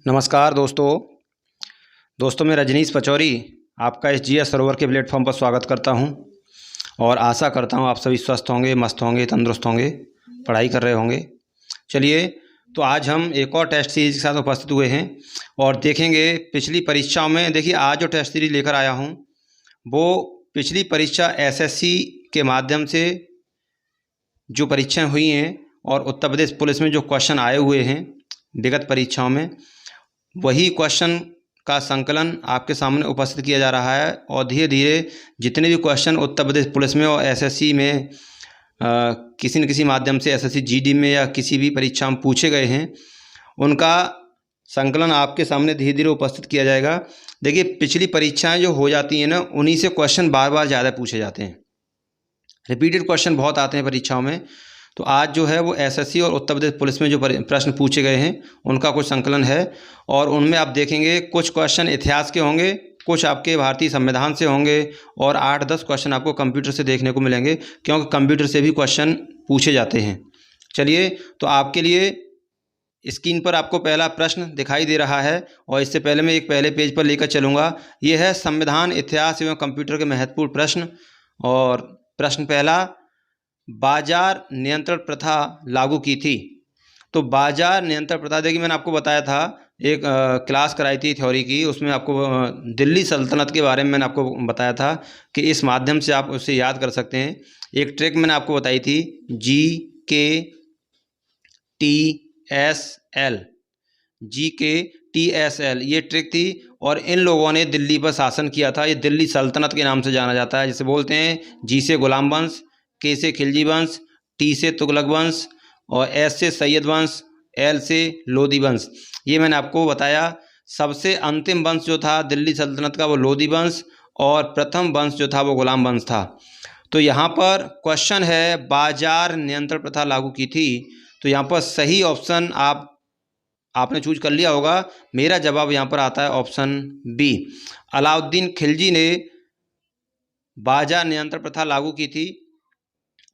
नमस्कार दोस्तों मैं रजनीश पचौरी आपका इस जीएस सरोवर के प्लेटफॉर्म पर स्वागत करता हूं और आशा करता हूं आप सभी स्वस्थ होंगे, मस्त होंगे, तंदुरुस्त होंगे, पढ़ाई कर रहे होंगे। चलिए, तो आज हम एक और टेस्ट सीरीज के साथ उपस्थित हुए हैं और देखेंगे पिछली परीक्षाओं में। देखिए, आज जो टेस्ट सीरीज लेकर आया हूं वो पिछली परीक्षा एसएससी के माध्यम से जो परीक्षाएँ हुई हैं और उत्तर प्रदेश पुलिस में जो क्वेश्चन आए हुए हैं विगत परीक्षाओं में, वही क्वेश्चन का संकलन आपके सामने उपस्थित किया जा रहा है। और धीरे धीरे जितने भी क्वेश्चन उत्तर प्रदेश पुलिस में और एसएससी में किसी न किसी माध्यम से एसएससी जीडी में या किसी भी परीक्षा में पूछे गए हैं, उनका संकलन आपके सामने धीरे धीरे उपस्थित किया जाएगा। देखिए, पिछली परीक्षाएं जो हो जाती हैं ना, उन्हीं से क्वेश्चन बार बार ज़्यादा पूछे जाते हैं, रिपीटेड क्वेश्चन बहुत आते हैं परीक्षाओं में। तो आज जो है वो एसएससी और उत्तर प्रदेश पुलिस में जो प्रश्न पूछे गए हैं उनका कुछ संकलन है और उनमें आप देखेंगे कुछ क्वेश्चन इतिहास के होंगे, कुछ आपके भारतीय संविधान से होंगे और 8-10 क्वेश्चन आपको कंप्यूटर से देखने को मिलेंगे, क्योंकि कंप्यूटर से भी क्वेश्चन पूछे जाते हैं। चलिए, तो आपके लिए स्क्रीन पर आपको पहला प्रश्न दिखाई दे रहा है और इससे पहले मैं एक पहले पेज पर लेकर चलूँगा। ये है संविधान, इतिहास एवं कंप्यूटर के महत्वपूर्ण प्रश्न। और प्रश्न पहला, बाजार नियंत्रण प्रथा लागू की थी। तो बाजार नियंत्रण प्रथा, देखिए मैंने आपको बताया था, एक क्लास कराई थी थ्योरी की, उसमें आपको दिल्ली सल्तनत के बारे में मैंने आपको बताया था कि इस माध्यम से आप उसे याद कर सकते हैं। एक ट्रिक मैंने आपको बताई थी, GKTSL, ये ट्रिक थी और इन लोगों ने दिल्ली पर शासन किया था। ये दिल्ली सल्तनत के नाम से जाना जाता है, जिसे बोलते हैं जी से गुलाम वंश, के से खिलजी वंश, टी से तुगलक वंश और एस से सैयद वंश, एल से लोधी वंश। ये मैंने आपको बताया। सबसे अंतिम वंश जो था दिल्ली सल्तनत का वो लोधी वंश और प्रथम वंश जो था वो गुलाम वंश था। तो यहाँ पर क्वेश्चन है, बाजार नियंत्रण प्रथा लागू की थी। तो यहाँ पर सही ऑप्शन आपने चूज कर लिया होगा। मेरा जवाब यहाँ पर आता है ऑप्शन बी, अलाउद्दीन खिलजी ने बाजार नियंत्रण प्रथा लागू की थी।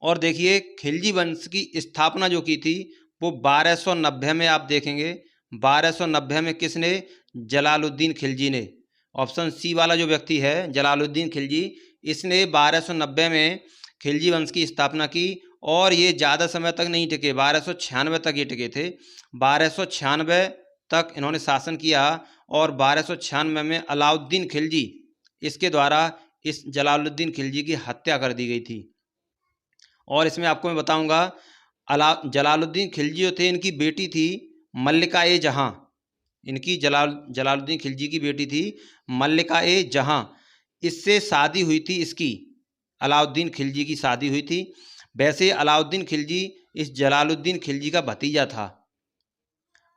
और देखिए, खिलजी वंश की स्थापना जो की थी वो 1290 में, आप देखेंगे 1290 में किसने? जलालुद्दीन खिलजी ने। ऑप्शन सी वाला जो व्यक्ति है जलालुद्दीन खिलजी, इसने 1290 में खिलजी वंश की स्थापना की और ये ज़्यादा समय तक नहीं टिके, 1296 तक ये टिके थे। 1296 तक इन्होंने शासन किया और 1296 में अलाउद्दीन खिलजी, इसके द्वारा इस जलालुद्दीन खिलजी की हत्या कर दी गई थी। और इसमें आपको मैं बताऊंगा, जलालुद्दीन खिलजी जो थे, इनकी बेटी थी मल्लिका-ए जहां। इनकी जलालुद्दीन खिलजी की बेटी थी मल्लिका-ए जहां। इससे शादी हुई थी, इसकी अलाउद्दीन खिलजी की शादी हुई थी। वैसे अलाउद्दीन खिलजी इस जलालुद्दीन खिलजी का भतीजा था।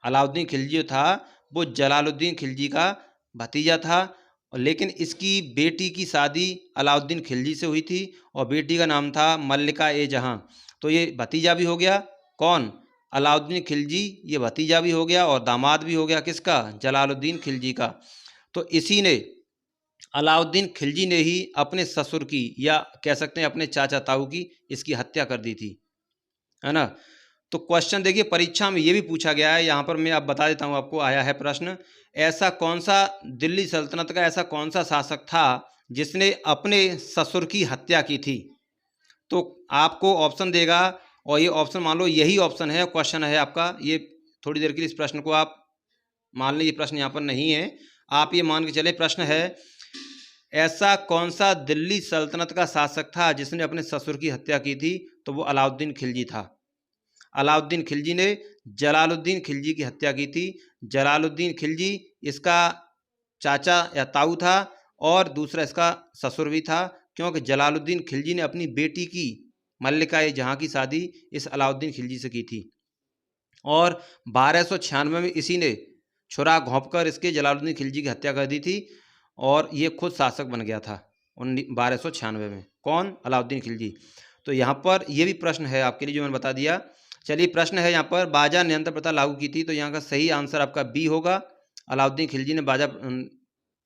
अलाउद्दीन खिलजी जो था वो जलालुद्दीन खिलजी का भतीजा था, लेकिन इसकी बेटी की शादी अलाउद्दीन खिलजी से हुई थी और बेटी का नाम था मल्लिका-ए जहां। तो ये भतीजा भी हो गया, कौन? अलाउद्दीन खिलजी, ये भतीजा भी हो गया और दामाद भी हो गया किसका? जलालुद्दीन खिलजी का। तो इसी ने, अलाउद्दीन खिलजी ने ही अपने ससुर की, या कह सकते हैं अपने चाचा ताऊ की, इसकी हत्या कर दी थी, है ना। तो क्वेश्चन देखिए, परीक्षा में ये भी पूछा गया है, यहाँ पर मैं अब बता देता हूँ आपको। आया है प्रश्न, ऐसा कौन सा दिल्ली सल्तनत का ऐसा कौन सा शासक था जिसने अपने ससुर की हत्या की थी? तो आपको ऑप्शन देगा और ये ऑप्शन मान लो यही ऑप्शन है, क्वेश्चन है आपका। ये थोड़ी देर के लिए इस प्रश्न को आप मान लीजिए, प्रश्न यहाँ पर नहीं है, आप ये मान के चले प्रश्न है, ऐसा कौन सा दिल्ली सल्तनत का शासक था जिसने अपने ससुर की हत्या की थी? तो वो अलाउद्दीन खिलजी था। अलाउद्दीन खिलजी ने जलालुद्दीन खिलजी की हत्या की थी। जलालुद्दीन खिलजी इसका चाचा या ताऊ था और दूसरा इसका ससुर भी था, क्योंकि जलालुद्दीन खिलजी ने अपनी बेटी की मल्लिका-ए जहां की शादी इस अलाउद्दीन खिलजी से की थी और 1296 में इसी ने छुरा घोंपकर इसके जलालुद्दीन खिलजी की हत्या कर दी थी और ये खुद शासक बन गया था 1296 में। कौन? अलाउद्दीन खिलजी। तो यहाँ पर ये भी प्रश्न है आपके लिए जो मैंने बता दिया। चलिए, प्रश्न है यहाँ पर, बाजार नियंत्रण प्रथा लागू की थी। तो यहाँ का सही आंसर आपका बी होगा, अलाउद्दीन खिलजी ने बाजार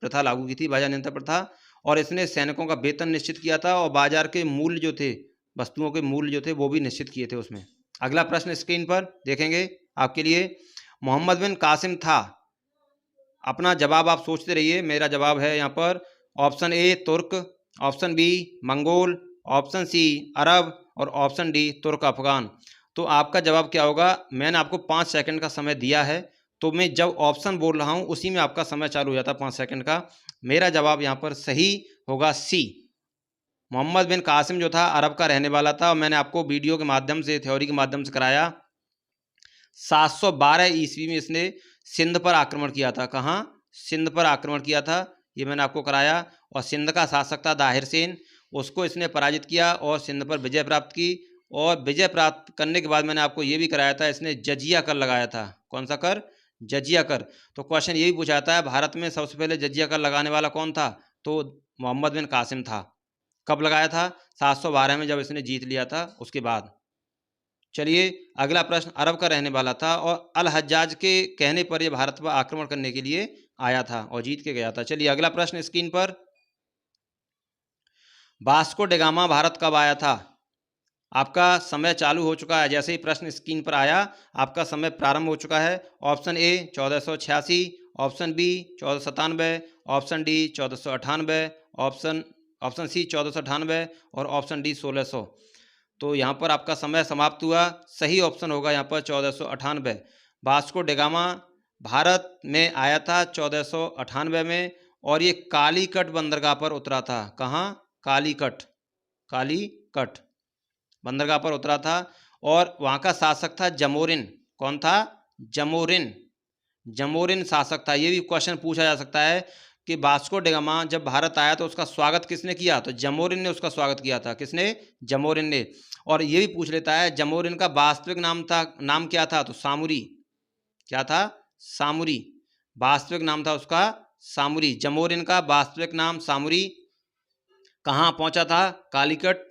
प्रथा लागू की थी, बाजार नियंत्रण प्रथा। और इसने सैनिकों का वेतन निश्चित किया था और बाजार के मूल्य जो थे, वस्तुओं के मूल्य जो थे वो भी निश्चित किए थे उसमें। अगला प्रश्न स्क्रीन पर देखेंगे आपके लिए, मोहम्मद बिन कासिम था अपना जवाब आप सोचते रहिए। मेरा जवाब है यहाँ पर ऑप्शन ए तुर्क, ऑप्शन बी मंगोल, ऑप्शन सी अरब और ऑप्शन डी तुर्क अफगान। तो आपका जवाब क्या होगा? मैंने आपको 5 सेकंड का समय दिया है, तो मैं जब ऑप्शन बोल रहा हूँ उसी में आपका समय चालू हो जाता है 5 सेकंड का। मेरा जवाब यहाँ पर सही होगा सी। मोहम्मद बिन कासिम जो था अरब का रहने वाला था, और मैंने आपको वीडियो के माध्यम से, थ्योरी के माध्यम से कराया। 712 ईस्वी में इसने सिंध पर आक्रमण किया था। कहाँ? सिंध पर आक्रमण किया था, ये मैंने आपको कराया। और सिंध का शासक था दाहिर सेन, उसको इसने पराजित किया और सिंध पर विजय प्राप्त की। और विजय प्राप्त करने के बाद मैंने आपको ये भी कराया था, इसने जजिया कर लगाया था। कौन सा कर? जजिया कर। तो क्वेश्चन यही पूछा जाता है, भारत में सबसे पहले जजिया कर लगाने वाला कौन था? तो मोहम्मद बिन कासिम था। कब लगाया था? 712 में, जब इसने जीत लिया था उसके बाद। चलिए अगला प्रश्न, अरब का रहने वाला था और अल हज्जाज के कहने पर यह भारत पर आक्रमण करने के लिए आया था और जीत के गया था। चलिए अगला प्रश्न स्क्रीन पर, वास्को ड गामा भारत कब आया था? आपका समय चालू हो चुका है, जैसे ही प्रश्न स्क्रीन पर आया आपका समय प्रारंभ हो चुका है। Option A 1486, option B 1497, option D 1498, option C 1498 और ऑप्शन डी 1600। तो यहाँ पर आपका समय समाप्त हुआ। सही ऑप्शन होगा यहाँ पर 1498। वास्को ड गामा भारत में आया था 1498 में, और ये कालीकट बंदरगाह पर उतरा था। कहाँ? कालीकट बंदरगाह पर उतरा था। और वहाँ का शासक था जमोरिन। कौन था? जमोरिन शासक था। ये भी क्वेश्चन पूछा जा सकता है कि वास्को ड गामा जब भारत आया तो उसका स्वागत किसने किया? तो जमोरिन ने उसका स्वागत किया था। किसने? जमोरिन ने। और ये भी पूछ लेता है जमोरिन का वास्तविक नाम क्या था? तो सामुरी। क्या था? सामुरी। वास्तविक नाम था उसका सामुरी। जमोरिन का वास्तविक नाम सामुरी। कहाँ पहुंचा था? कालीकट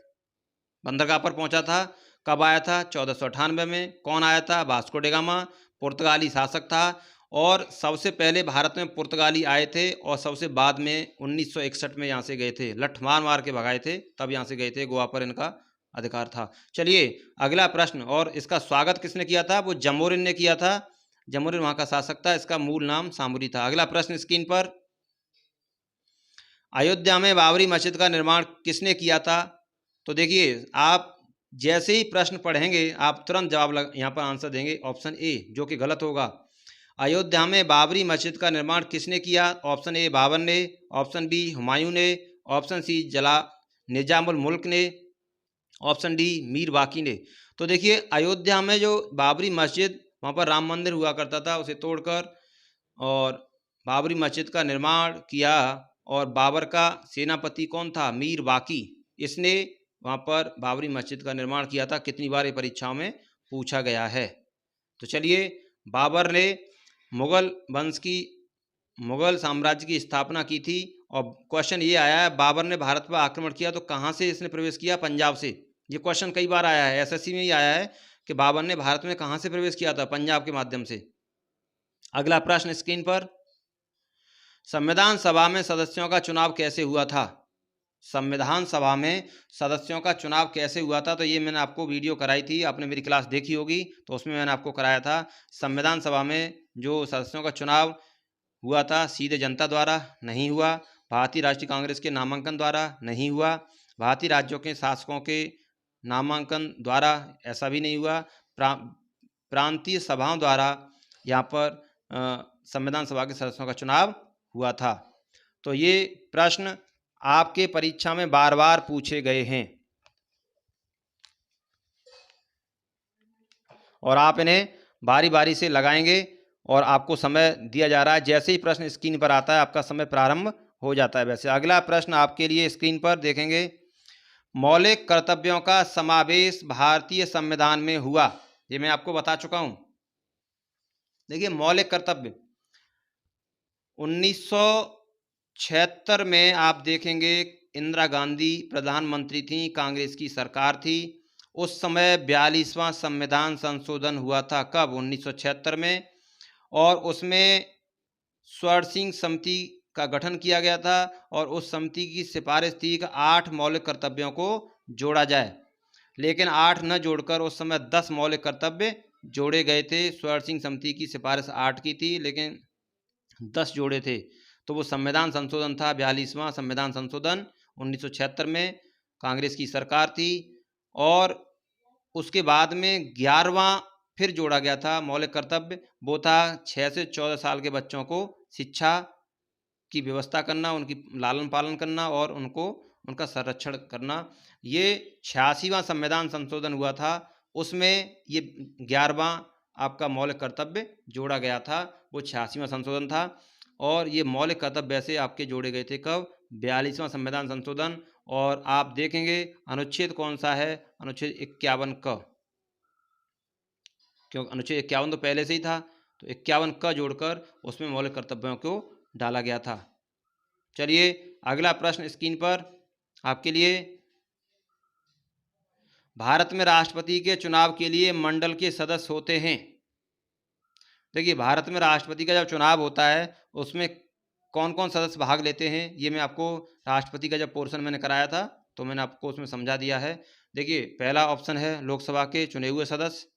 बंदरगाह पर पहुंचा था। कब आया था? 1498 में। कौन आया था? वास्को ड गामा, पुर्तगाली शासक था। और सबसे पहले भारत में पुर्तगाली आए थे और सबसे बाद में 1961 में यहाँ से गए थे। लठ मार के भगाए थे, तब यहाँ से गए थे। गोवा पर इनका अधिकार था। चलिए अगला प्रश्न, और इसका स्वागत किसने किया था? वो जमोरिन ने किया था। जमोरिन वहाँ का शासक था, इसका मूल नाम सामुरी था। अगला प्रश्न स्क्रीन पर, अयोध्या में बाबरी मस्जिद का निर्माण किसने किया था? तो देखिए, आप जैसे ही प्रश्न पढ़ेंगे आप तुरंत जवाब यहाँ पर आंसर देंगे ऑप्शन ए, जो कि गलत होगा। अयोध्या में बाबरी मस्जिद का निर्माण किसने किया? ऑप्शन ए बाबर ने, ऑप्शन बी हुमायूं ने, ऑप्शन सी निजामुल मुल्क ने, ऑप्शन डी मीर बाकी ने। तो देखिए अयोध्या में जो बाबरी मस्जिद, वहाँ पर राम मंदिर हुआ करता था, उसे तोड़कर और बाबरी मस्जिद का निर्माण किया। और बाबर का सेनापति कौन था? मीर बाकी। इसने वहाँ पर बाबरी मस्जिद का निर्माण किया था। कितनी बार ये परीक्षाओं में पूछा गया है। तो चलिए, बाबर ने मुगल साम्राज्य की स्थापना की थी। और क्वेश्चन ये आया है, बाबर ने भारत पर आक्रमण किया तो कहाँ से इसने प्रवेश किया? पंजाब से। ये क्वेश्चन कई बार आया है, एसएससी में ही आया है कि बाबर ने भारत में कहाँ से प्रवेश किया था? पंजाब के माध्यम से। अगला प्रश्न स्क्रीन पर, संविधान सभा में सदस्यों का चुनाव कैसे हुआ था? संविधान सभा में सदस्यों का चुनाव कैसे हुआ था? तो ये मैंने आपको वीडियो कराई थी, आपने मेरी क्लास देखी होगी, तो उसमें मैंने आपको कराया था। संविधान सभा में जो सदस्यों का चुनाव हुआ था, सीधे जनता द्वारा नहीं हुआ, भारतीय राष्ट्रीय कांग्रेस के नामांकन द्वारा नहीं हुआ, भारतीय राज्यों के शासकों के नामांकन द्वारा ऐसा भी नहीं हुआ, प्रांतीय सभाओं द्वारा यहाँ पर संविधान सभा के सदस्यों का चुनाव हुआ था। तो ये प्रश्न आपके परीक्षा में बार बार पूछे गए हैं और आप इन्हें बारी बारी से लगाएंगे। और आपको समय दिया जा रहा है, जैसे ही प्रश्न स्क्रीन पर आता है आपका समय प्रारंभ हो जाता है। वैसे अगला प्रश्न आपके लिए स्क्रीन पर देखेंगे, मौलिक कर्तव्यों का समावेश भारतीय संविधान में हुआ। ये मैं आपको बता चुका हूं। देखिए, मौलिक कर्तव्य 1976 में आप देखेंगे, इंदिरा गांधी प्रधानमंत्री थी, कांग्रेस की सरकार थी। उस समय 42वां संविधान संशोधन हुआ था। कब? 1976 में। और उसमें स्वर्ण सिंह समिति का गठन किया गया था और उस समिति की सिफारिश थी कि 8 मौलिक कर्तव्यों को जोड़ा जाए, लेकिन 8 न जोड़कर उस समय 10 मौलिक कर्तव्य जोड़े गए थे। स्वर्ण सिंह समिति की सिफारिश 8 की थी, लेकिन 10 जोड़े थे। तो वो संविधान संशोधन था 42वां संविधान संशोधन 1976 में, कांग्रेस की सरकार थी। और उसके बाद में 11वां फिर जोड़ा गया था मौलिक कर्तव्य, वो था 6 से 14 साल के बच्चों को शिक्षा की व्यवस्था करना, उनकी लालन पालन करना और उनको उनका संरक्षण करना। ये 86वां संविधान संशोधन हुआ था, उसमें ये 11वां आपका मौलिक कर्तव्य जोड़ा गया था, वो 86वां संशोधन था। और ये मौलिक कर्तव्य वैसे आपके जोड़े गए थे कब? 42वां संविधान संशोधन। और आप देखेंगे अनुच्छेद कौन सा है? अनुच्छेद 51 क, क्योंकि अनुच्छेद 51 तो पहले से ही था, तो 51 क जोड़कर उसमें मौलिक कर्तव्यों को डाला गया था। चलिए अगला प्रश्न स्क्रीन पर आपके लिए। भारत में राष्ट्रपति के चुनाव के लिए मंडल के सदस्य होते हैं। देखिए भारत में राष्ट्रपति का जब चुनाव होता है उसमें कौन कौन सदस्य भाग लेते हैं, ये मैं आपको राष्ट्रपति का जब पोर्शन मैंने कराया था तो मैंने आपको उसमें समझा दिया है। देखिए पहला ऑप्शन है लोकसभा के चुने हुए सदस्य,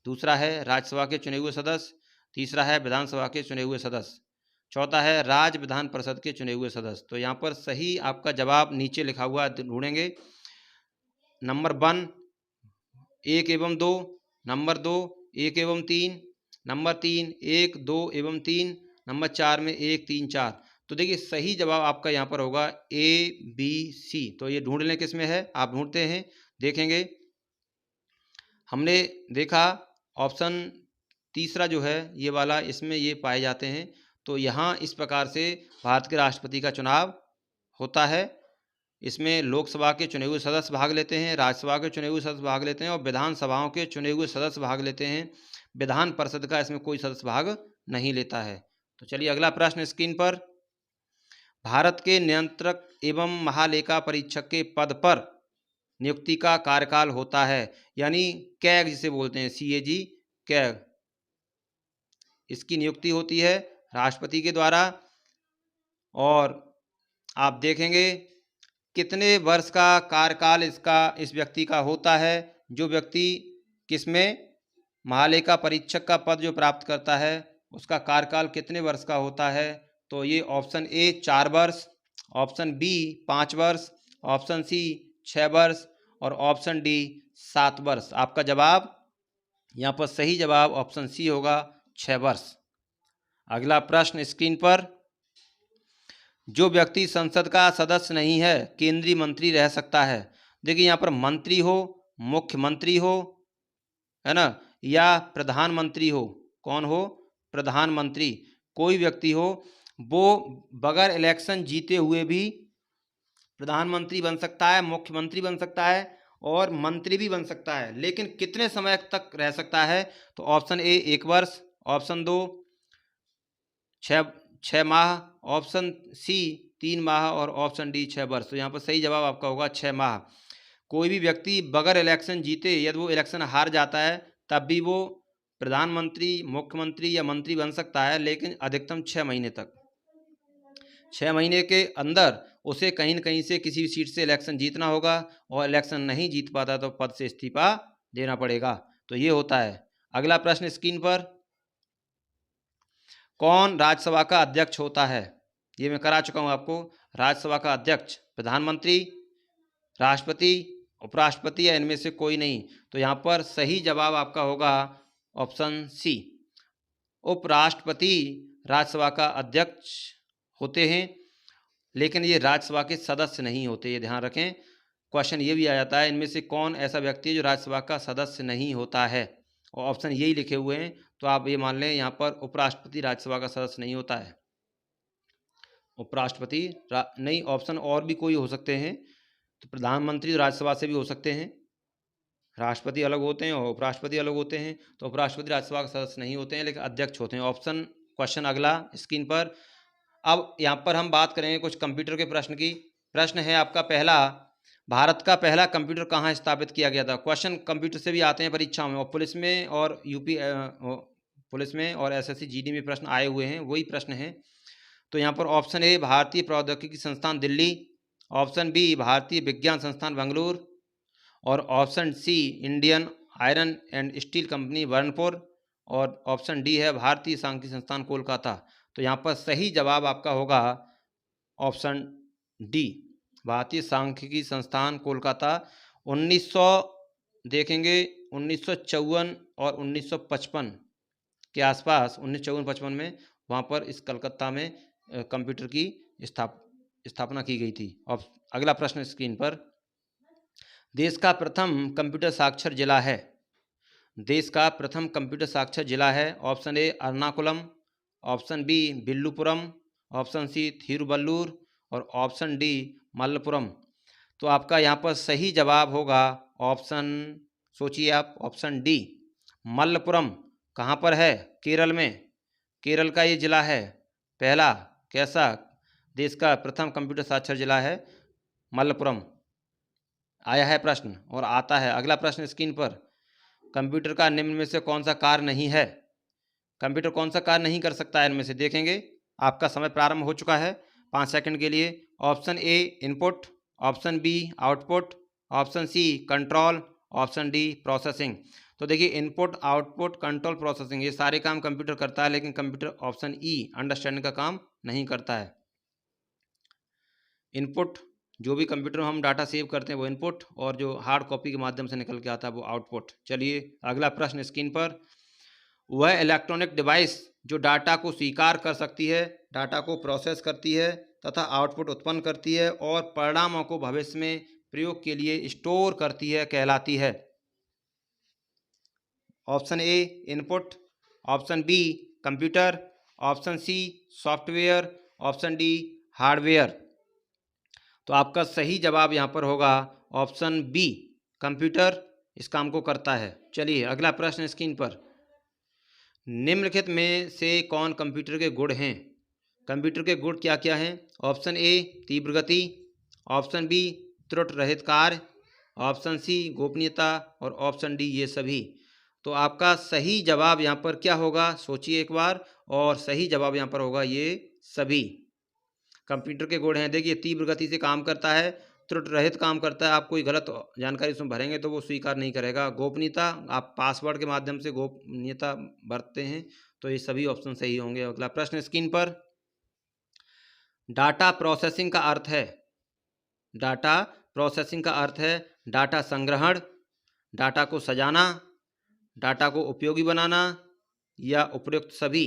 दूसरा है राज्यसभा के चुने हुए सदस्य, तीसरा है विधानसभा के चुने हुए सदस्य, चौथा है राज्य विधान परिषद के चुने हुए सदस्य। तो यहाँ पर सही आपका जवाब नीचे लिखा हुआ ढूंढेंगे। नंबर 1 1 एवं 2, नंबर 2 1 एवं 3, नंबर 3 1 2 एवं 3, नंबर 4 में 1 3 4। तो देखिए सही जवाब आपका यहाँ पर होगा ABC। तो ये ढूंढ लें किस में है, आप ढूंढते हैं देखेंगे। हमने देखा ऑप्शन तीसरा जो है ये वाला, इसमें ये पाए जाते हैं। तो यहाँ इस प्रकार से भारत के राष्ट्रपति का चुनाव होता है। इसमें लोकसभा के चुने हुए सदस्य भाग लेते हैं, राज्यसभा के चुने हुए सदस्य भाग लेते हैं और विधानसभाओं के चुने हुए सदस्य भाग लेते हैं। विधान परिषद का इसमें कोई सदस्य भाग नहीं लेता है। तो चलिए अगला प्रश्न स्क्रीन पर। भारत के नियंत्रक एवं महालेखा परीक्षक के पद पर नियुक्ति का कार्यकाल होता है, यानी कैग जिसे बोलते हैं, CAG कैग, इसकी नियुक्ति होती है राष्ट्रपति के द्वारा। और आप देखेंगे कितने वर्ष का कार्यकाल इस व्यक्ति का होता है। जो व्यक्ति किसमें महालेखा परीक्षक का पद जो प्राप्त करता है उसका कार्यकाल कितने वर्ष का होता है? तो ये ऑप्शन A 4 वर्ष, ऑप्शन B 5 वर्ष, ऑप्शन C 6 वर्ष और ऑप्शन D 7 वर्ष। आपका जवाब यहाँ पर सही जवाब ऑप्शन C होगा 6 वर्ष। अगला प्रश्न स्क्रीन पर। जो व्यक्ति संसद का सदस्य नहीं है केंद्रीय मंत्री रह सकता है। देखिए यहाँ पर मंत्री हो, मुख्यमंत्री हो, है ना, या प्रधानमंत्री हो। कौन हो? प्रधानमंत्री। कोई व्यक्ति हो वो बगैर इलेक्शन जीते हुए भी प्रधानमंत्री बन सकता है, मुख्यमंत्री बन सकता है और मंत्री भी बन सकता है। लेकिन कितने समय तक रह सकता है? तो ऑप्शन A 1 वर्ष, ऑप्शन 2 6 माह, ऑप्शन C 3 माह और ऑप्शन D 6 वर्ष। तो यहाँ पर सही जवाब आपका होगा 6 माह। कोई भी व्यक्ति बगैर इलेक्शन जीते यदि वो इलेक्शन हार जाता है तब भी वो प्रधानमंत्री, मुख्यमंत्री या मंत्री बन सकता है, लेकिन अधिकतम 6 महीने तक। 6 महीने के अंदर उसे कहीं न कहीं से किसी भी सीट से इलेक्शन जीतना होगा और इलेक्शन नहीं जीत पाता तो पद से इस्तीफा देना पड़ेगा। तो ये होता है। अगला प्रश्न स्क्रीन पर। कौन राज्यसभा का अध्यक्ष होता है? ये मैं करा चुका हूँ आपको। राज्यसभा का अध्यक्ष प्रधानमंत्री, राष्ट्रपति, उपराष्ट्रपति या इनमें से कोई नहीं। तो यहाँ पर सही जवाब आपका होगा ऑप्शन C, उपराष्ट्रपति राज्यसभा का अध्यक्ष होते हैं, लेकिन ये राज्यसभा के सदस्य नहीं होते, ये ध्यान रखें। क्वेश्चन ये भी आ जाता है इनमें से कौन ऐसा व्यक्ति है जो राज्यसभा का सदस्य नहीं होता है, और ऑप्शन यही लिखे हुए हैं। तो आप ये मान लें यहाँ पर उपराष्ट्रपति राज्यसभा का सदस्य नहीं होता है। उपराष्ट्रपति नहीं, ऑप्शन और भी कोई हो सकते हैं। तो प्रधानमंत्री राज्यसभा से भी हो सकते हैं, राष्ट्रपति अलग होते हैं और उपराष्ट्रपति अलग होते हैं। तो उपराष्ट्रपति राज्यसभा के सदस्य नहीं होते हैं, लेकिन अध्यक्ष होते हैं। ऑप्शन क्वेश्चन अगला स्क्रीन पर। अब यहाँ पर हम बात करेंगे कुछ कंप्यूटर के प्रश्न की। प्रश्न है आपका पहला, भारत का पहला कंप्यूटर कहाँ स्थापित किया गया था? क्वेश्चन कंप्यूटर से भी आते हैं परीक्षाओं में, और पुलिस में और यूपी पुलिस में और SSC GD में प्रश्न आए हुए हैं, वही प्रश्न है। तो यहाँ पर ऑप्शन A भारतीय प्रौद्योगिकी संस्थान दिल्ली, ऑप्शन B भारतीय विज्ञान संस्थान बेंगलुरु और option C Indian iron and steel company Burnpur और ऑप्शन D है भारतीय सांख्यिकी संस्थान कोलकाता। तो तो यहाँ पर सही जवाब आपका होगा ऑप्शन डी, भारतीय सांख्यिकी संस्थान कोलकाता। 1900 देखेंगे 1954 और 1955 के आसपास, 1954-55 में वहाँ पर इस कलकत्ता में कंप्यूटर की स्थापना की गई थी। अब अगला प्रश्न स्क्रीन पर, देश का प्रथम कंप्यूटर साक्षर जिला है। देश का प्रथम कंप्यूटर साक्षर जिला है। Option A Ernakulam, option B Villupuram, option C Thiruvallur और ऑप्शन डी मलप्पुरम। तो आपका यहाँ पर सही जवाब होगा ऑप्शन, सोचिए आप, ऑप्शन डी मलप्पुरम। कहाँ पर है? केरल में, केरल का ये जिला है। पहला कैसा देश का प्रथम कंप्यूटर साक्षर जिला है? मलप्पुरम। आया है प्रश्न और आता है अगला प्रश्न स्क्रीन पर, कंप्यूटर का निम्न में से कौन सा कार्य नहीं है? कंप्यूटर कौन सा कार्य नहीं कर सकता है इनमें से? देखेंगे, आपका समय प्रारंभ हो चुका है 5 सेकंड के लिए। Option A input, option B output, option C control, option D processing. तो देखिए, इनपुट, आउटपुट, कंट्रोल, प्रोसेसिंग, ये सारे काम कंप्यूटर करता है, लेकिन कंप्यूटर ऑप्शन ई अंडरस्टैंडिंग का काम नहीं करता है। इनपुट, जो भी कंप्यूटर में हम डाटा सेव करते हैं वो इनपुट, और जो हार्ड कॉपी के माध्यम से निकल के आता है वो आउटपुट। चलिए अगला प्रश्न स्क्रीन पर, वह इलेक्ट्रॉनिक डिवाइस जो डाटा को स्वीकार कर सकती है, डाटा को प्रोसेस करती है तथा आउटपुट उत्पन्न करती है और परिणामों को भविष्य में प्रयोग के लिए स्टोर करती है, कहलाती है? Option A input, option B computer, option C software, option D hardware. तो आपका सही जवाब यहाँ पर होगा ऑप्शन बी, कंप्यूटर इस काम को करता है। चलिए अगला प्रश्न स्क्रीन पर, निम्नलिखित में से कौन कंप्यूटर के गुण हैं? कंप्यूटर के गुण क्या क्या हैं? ऑप्शन ए तीव्र गति, ऑप्शन बी त्रुटि रहित कार्य, ऑप्शन सी गोपनीयता और ऑप्शन डी ये सभी। तो आपका सही जवाब यहाँ पर क्या होगा? सोचिए एक बार, और सही जवाब यहाँ पर होगा ये सभी। कंप्यूटर के गुण हैं, देखिए, तीव्र गति से काम करता है, त्रुटि रहित काम करता है, आप कोई गलत जानकारी उसमें भरेंगे तो वो स्वीकार नहीं करेगा। गोपनीयता, आप पासवर्ड के माध्यम से गोपनीयता बरतते हैं, तो ये सभी ऑप्शन सही होंगे। अगला प्रश्न स्क्रीन पर, डाटा प्रोसेसिंग का अर्थ है, डाटा प्रोसेसिंग का अर्थ है डाटा संग्रहण, डाटा को सजाना, डाटा को उपयोगी बनाना या उपयुक्त सभी।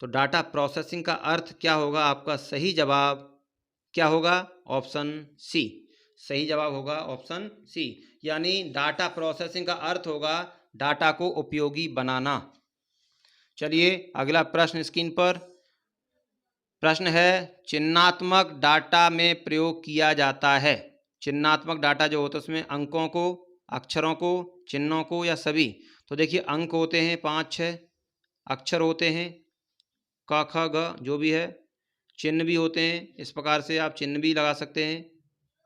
तो डाटा प्रोसेसिंग का अर्थ क्या होगा? आपका सही जवाब क्या होगा? ऑप्शन सी, सही जवाब होगा ऑप्शन सी, यानी डाटा प्रोसेसिंग का अर्थ होगा डाटा को उपयोगी बनाना। चलिए अगला प्रश्न स्क्रीन पर, प्रश्न है, चिन्हात्मक डाटा में प्रयोग किया जाता है। चिन्हात्मक डाटा जो होता है उसमें अंकों को, अक्षरों को, चिन्हों को या सभी। तो देखिए, अंक होते हैं 5-6, अक्षर होते हैं क ख ग जो भी है, चिन्ह भी होते हैं, इस प्रकार से आप चिन्ह भी लगा सकते हैं,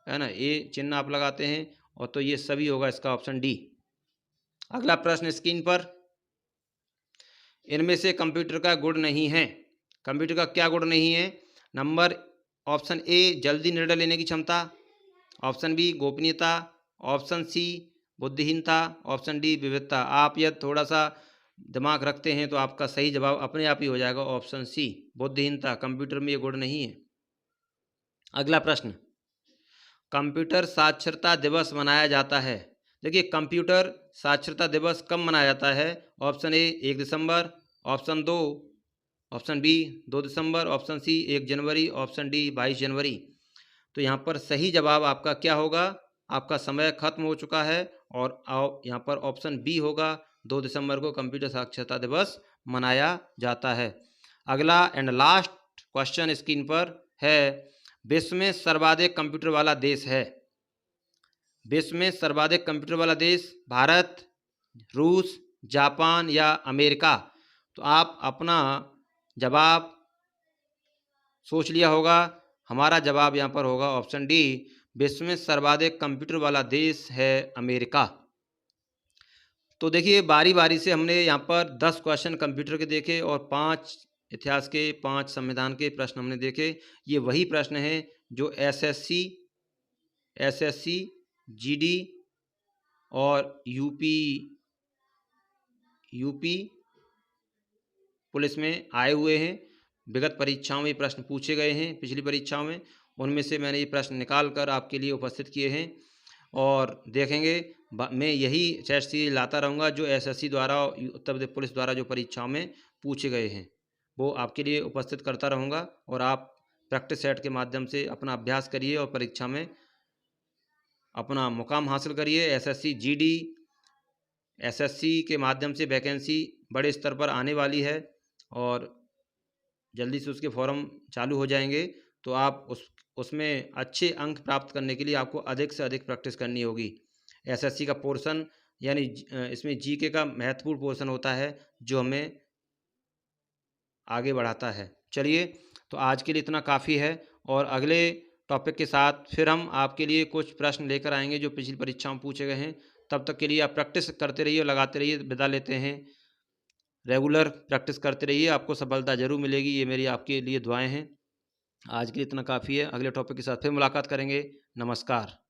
है ना, ये चिन्ह आप लगाते हैं, और तो ये सभी होगा इसका ऑप्शन डी। अगला प्रश्न स्क्रीन पर, इनमें से कंप्यूटर का गुण नहीं है। कंप्यूटर का क्या गुण नहीं है? नंबर, ऑप्शन ए जल्दी निर्णय लेने की क्षमता, ऑप्शन बी गोपनीयता, ऑप्शन सी बुद्धिहीनता, ऑप्शन डी विविधता। आप यदि थोड़ा सा दिमाग रखते हैं तो आपका सही जवाब अपने आप ही हो जाएगा ऑप्शन सी, बुद्धिहीनता। कंप्यूटर में ये गुण नहीं है। अगला प्रश्न, कंप्यूटर साक्षरता दिवस मनाया जाता है। देखिए, कंप्यूटर साक्षरता दिवस कब मनाया जाता है? ऑप्शन ए 1 दिसंबर, ऑप्शन 2, ऑप्शन बी 2 दिसंबर, ऑप्शन सी 1 जनवरी, ऑप्शन डी 22 जनवरी। तो यहाँ पर सही जवाब आपका क्या होगा? आपका समय खत्म हो चुका है, और यहाँ पर ऑप्शन बी होगा, 2 दिसंबर को कंप्यूटर साक्षरता दिवस मनाया जाता है। अगला एंड लास्ट क्वेश्चन स्क्रीन पर है, विश्व में सर्वाधिक कंप्यूटर वाला देश है। विश्व में सर्वाधिक कंप्यूटर वाला देश भारत, रूस, जापान या अमेरिका। तो आप अपना जवाब सोच लिया होगा। हमारा जवाब यहाँ पर होगा ऑप्शन डी, विश्व में सर्वाधिक कंप्यूटर वाला देश है अमेरिका। तो देखिए, बारी बारी से हमने यहाँ पर 10 क्वेश्चन कंप्यूटर के देखे और 5 इतिहास के, 5 संविधान के प्रश्न हमने देखे। ये वही प्रश्न हैं जो एसएससी, जीडी और यूपी पुलिस में आए हुए हैं। विगत परीक्षाओं में प्रश्न पूछे गए हैं, पिछली परीक्षाओं में उनमें से मैंने ये प्रश्न निकाल कर आपके लिए उपस्थित किए हैं। और देखेंगे मैं यही टेस्ट सीरीज लाता रहूँगा जो एसएससी द्वारा, उत्तर प्रदेश पुलिस द्वारा जो परीक्षाओं में पूछे गए हैं वो आपके लिए उपस्थित करता रहूँगा। और आप प्रैक्टिस सेट के माध्यम से अपना अभ्यास करिए और परीक्षा में अपना मुकाम हासिल करिए। एसएससी जीडी, एसएससी के माध्यम से वैकेंसी बड़े स्तर पर आने वाली है और जल्दी से उसके फॉर्म चालू हो जाएंगे। तो आप उसमें अच्छे अंक प्राप्त करने के लिए आपको अधिक से अधिक प्रैक्टिस करनी होगी। एसएससी का पोर्शन यानी इसमें जीके का महत्वपूर्ण पोर्शन होता है जो हमें आगे बढ़ाता है। चलिए, तो आज के लिए इतना काफ़ी है और अगले टॉपिक के साथ फिर हम आपके लिए कुछ प्रश्न लेकर आएंगे जो पिछली परीक्षाओं में पूछे गए हैं। तब तक के लिए आप प्रैक्टिस करते रहिए और लगाते रहिए। विदा लेते हैं। रेगुलर प्रैक्टिस करते रहिए, आपको सफलता जरूर मिलेगी। ये मेरी आपके लिए दुआएं हैं। आज के लिए इतना काफ़ी है। अगले टॉपिक के साथ फिर मुलाकात करेंगे। नमस्कार।